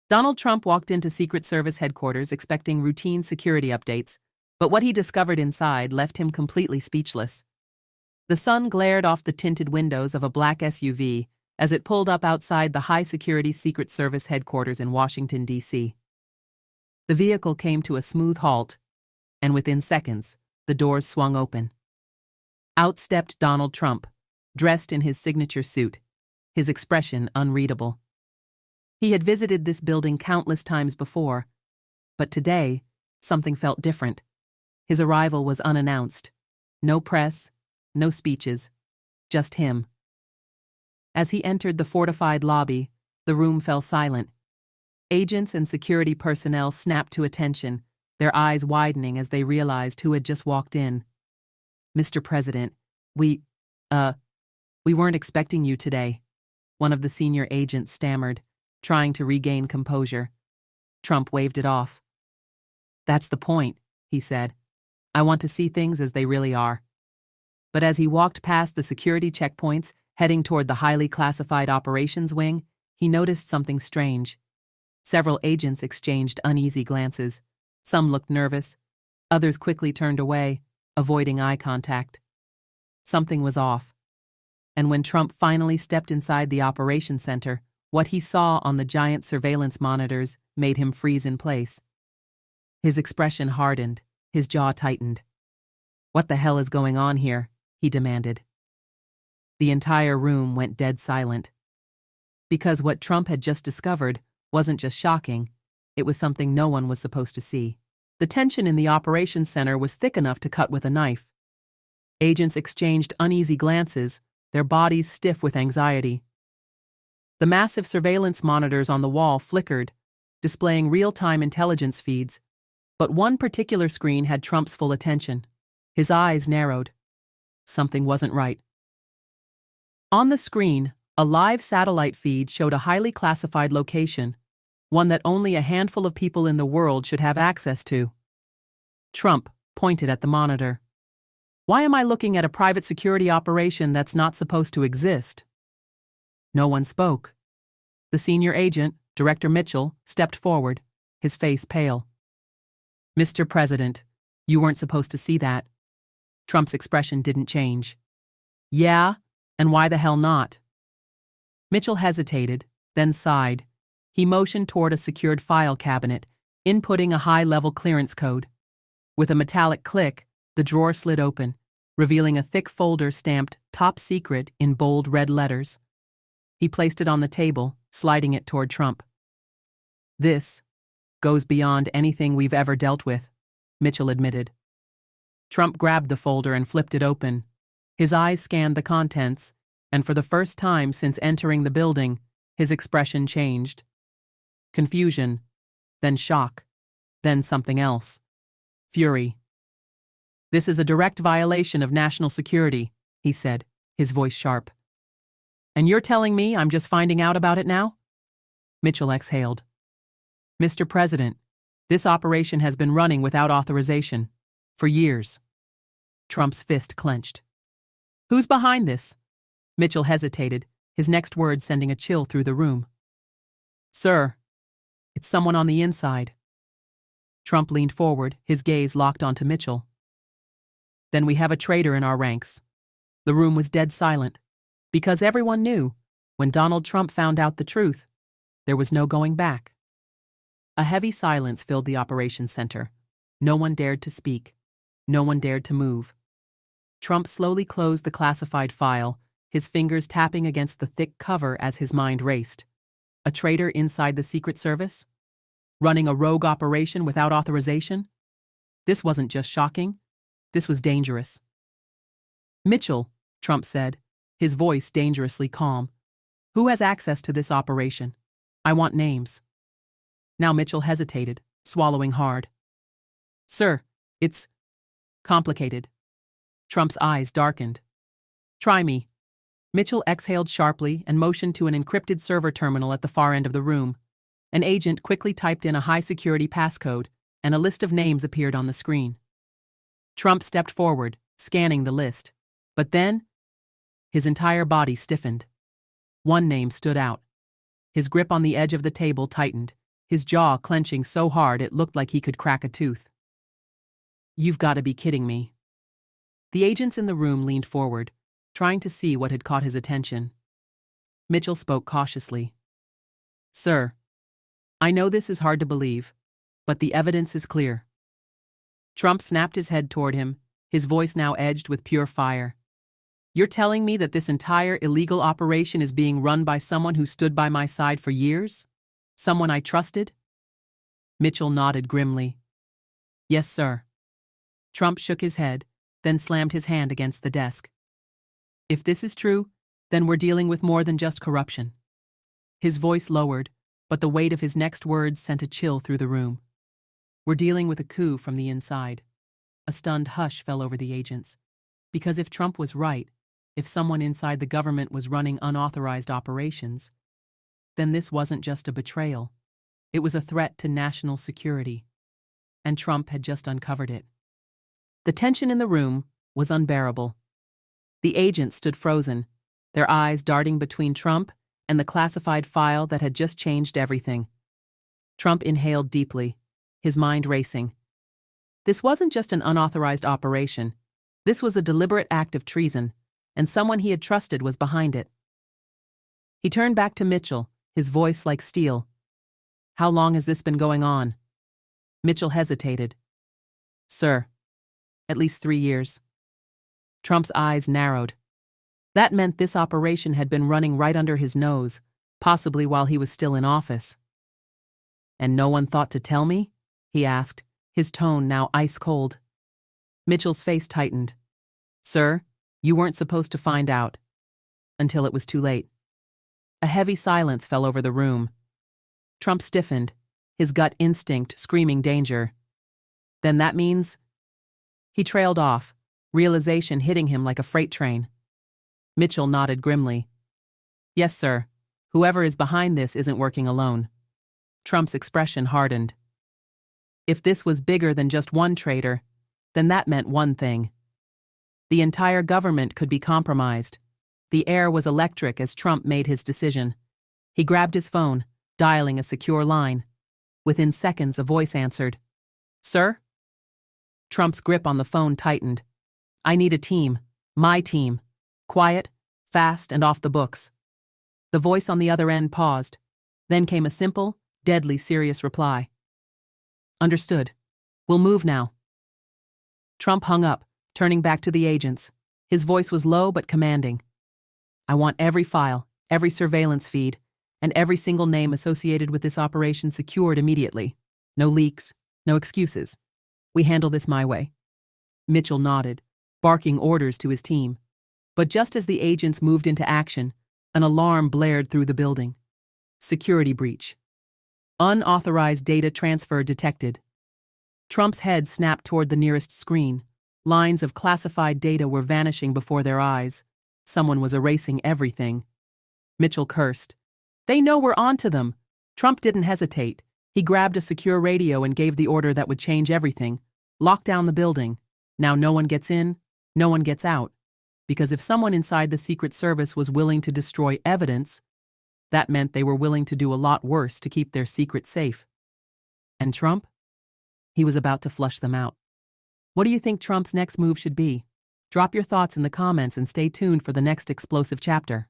Donald Trump walked into Secret Service headquarters expecting routine security updates, but what he discovered inside left him completely speechless. The sun glared off the tinted windows of a black SUV as it pulled up outside the high-security Secret Service headquarters in Washington, D.C. The vehicle came to a smooth halt, and within seconds, the doors swung open. Out stepped Donald Trump, dressed in his signature suit, his expression unreadable. He had visited this building countless times before, but today, something felt different. His arrival was unannounced. No press, no speeches, just him. As he entered the fortified lobby, the room fell silent. Agents and security personnel snapped to attention, their eyes widening as they realized who had just walked in. "Mr. President, we weren't expecting you today," one of the senior agents stammered, trying to regain composure. Trump waved it off. "That's the point," he said. "I want to see things as they really are." But as he walked past the security checkpoints, heading toward the highly classified operations wing, he noticed something strange. Several agents exchanged uneasy glances. Some looked nervous. Others quickly turned away, avoiding eye contact. Something was off. And when Trump finally stepped inside the operations center, what he saw on the giant surveillance monitors made him freeze in place. His expression hardened, his jaw tightened. "What the hell is going on here?" he demanded. The entire room went dead silent. Because what Trump had just discovered wasn't just shocking, it was something no one was supposed to see. The tension in the operations center was thick enough to cut with a knife. Agents exchanged uneasy glances, their bodies stiff with anxiety. The massive surveillance monitors on the wall flickered, displaying real-time intelligence feeds, but one particular screen had Trump's full attention. His eyes narrowed. Something wasn't right. On the screen, a live satellite feed showed a highly classified location, one that only a handful of people in the world should have access to. Trump pointed at the monitor. "Why am I looking at a private security operation that's not supposed to exist?" No one spoke. The senior agent, Director Mitchell, stepped forward, his face pale. "Mr. President, you weren't supposed to see that." Trump's expression didn't change. "Yeah, and why the hell not?" Mitchell hesitated, then sighed. He motioned toward a secured file cabinet, inputting a high-level clearance code. With a metallic click, the drawer slid open, revealing a thick folder stamped "Top Secret" in bold red letters. He placed it on the table, sliding it toward Trump. "This goes beyond anything we've ever dealt with," Mitchell admitted. Trump grabbed the folder and flipped it open. His eyes scanned the contents, and for the first time since entering the building, his expression changed. Confusion, then shock, then something else. Fury. "This is a direct violation of national security," he said, his voice sharp. "And you're telling me I'm just finding out about it now?" Mitchell exhaled. "Mr. President, this operation has been running without authorization. For years." Trump's fist clenched. "Who's behind this?" Mitchell hesitated, his next word sending a chill through the room. "Sir, it's someone on the inside." Trump leaned forward, his gaze locked onto Mitchell. "Then we have a traitor in our ranks." The room was dead silent, because everyone knew, when Donald Trump found out the truth, there was no going back. A heavy silence filled the operations center. No one dared to speak. No one dared to move. Trump slowly closed the classified file, his fingers tapping against the thick cover as his mind raced. A traitor inside the Secret Service? Running a rogue operation without authorization? This wasn't just shocking. This was dangerous. "Mitchell," Trump said, his voice dangerously calm. "Who has access to this operation? I want names." Now Mitchell hesitated, swallowing hard. "Sir, it's complicated." Trump's eyes darkened. "Try me." Mitchell exhaled sharply and motioned to an encrypted server terminal at the far end of the room. An agent quickly typed in a high-security passcode, and a list of names appeared on the screen. Trump stepped forward, scanning the list. But then, his entire body stiffened. One name stood out. His grip on the edge of the table tightened, his jaw clenching so hard it looked like he could crack a tooth. "You've got to be kidding me." The agents in the room leaned forward, trying to see what had caught his attention. Mitchell spoke cautiously. "Sir, I know this is hard to believe, but the evidence is clear." Trump snapped his head toward him, his voice now edged with pure fire. "You're telling me that this entire illegal operation is being run by someone who stood by my side for years? Someone I trusted?" Mitchell nodded grimly. "Yes, sir." Trump shook his head, then slammed his hand against the desk. "If this is true, then we're dealing with more than just corruption." His voice lowered, but the weight of his next words sent a chill through the room. "We're dealing with a coup from the inside." A stunned hush fell over the agents. Because if Trump was right, if someone inside the government was running unauthorized operations, then this wasn't just a betrayal. It was a threat to national security. And Trump had just uncovered it. The tension in the room was unbearable. The agents stood frozen, their eyes darting between Trump and the classified file that had just changed everything. Trump inhaled deeply, his mind racing. This wasn't just an unauthorized operation. This was a deliberate act of treason, and someone he had trusted was behind it. He turned back to Mitchell, his voice like steel. "How long has this been going on?" Mitchell hesitated. "Sir, at least 3 years." Trump's eyes narrowed. That meant this operation had been running right under his nose, possibly while he was still in office. "And no one thought to tell me?" he asked, his tone now ice-cold. Mitchell's face tightened. "Sir, you weren't supposed to find out. Until it was too late." A heavy silence fell over the room. Trump stiffened, his gut instinct screaming danger. "Then that means—" He trailed off, realization hitting him like a freight train. Mitchell nodded grimly. "Yes, sir. Whoever is behind this isn't working alone." Trump's expression hardened. If this was bigger than just one traitor, then that meant one thing. The entire government could be compromised. The air was electric as Trump made his decision. He grabbed his phone, dialing a secure line. Within seconds, a voice answered. "Sir?" Trump's grip on the phone tightened. "I need a team. My team. Quiet, fast, and off the books." The voice on the other end paused. Then came a simple, deadly serious reply. "Understood. We'll move now." Trump hung up, turning back to the agents. His voice was low but commanding. "I want every file, every surveillance feed, and every single name associated with this operation secured immediately. No leaks, no excuses. We handle this my way." Mitchell nodded, barking orders to his team. But just as the agents moved into action, an alarm blared through the building. Security breach. Unauthorized data transfer detected. Trump's head snapped toward the nearest screen. Lines of classified data were vanishing before their eyes. Someone was erasing everything. Mitchell cursed. "They know we're on to them." Trump didn't hesitate. He grabbed a secure radio and gave the order that would change everything. Lock down the building. Now no one gets in, no one gets out. Because if someone inside the Secret Service was willing to destroy evidence, that meant they were willing to do a lot worse to keep their secret safe. And Trump? He was about to flush them out. What do you think Trump's next move should be? Drop your thoughts in the comments and stay tuned for the next explosive chapter.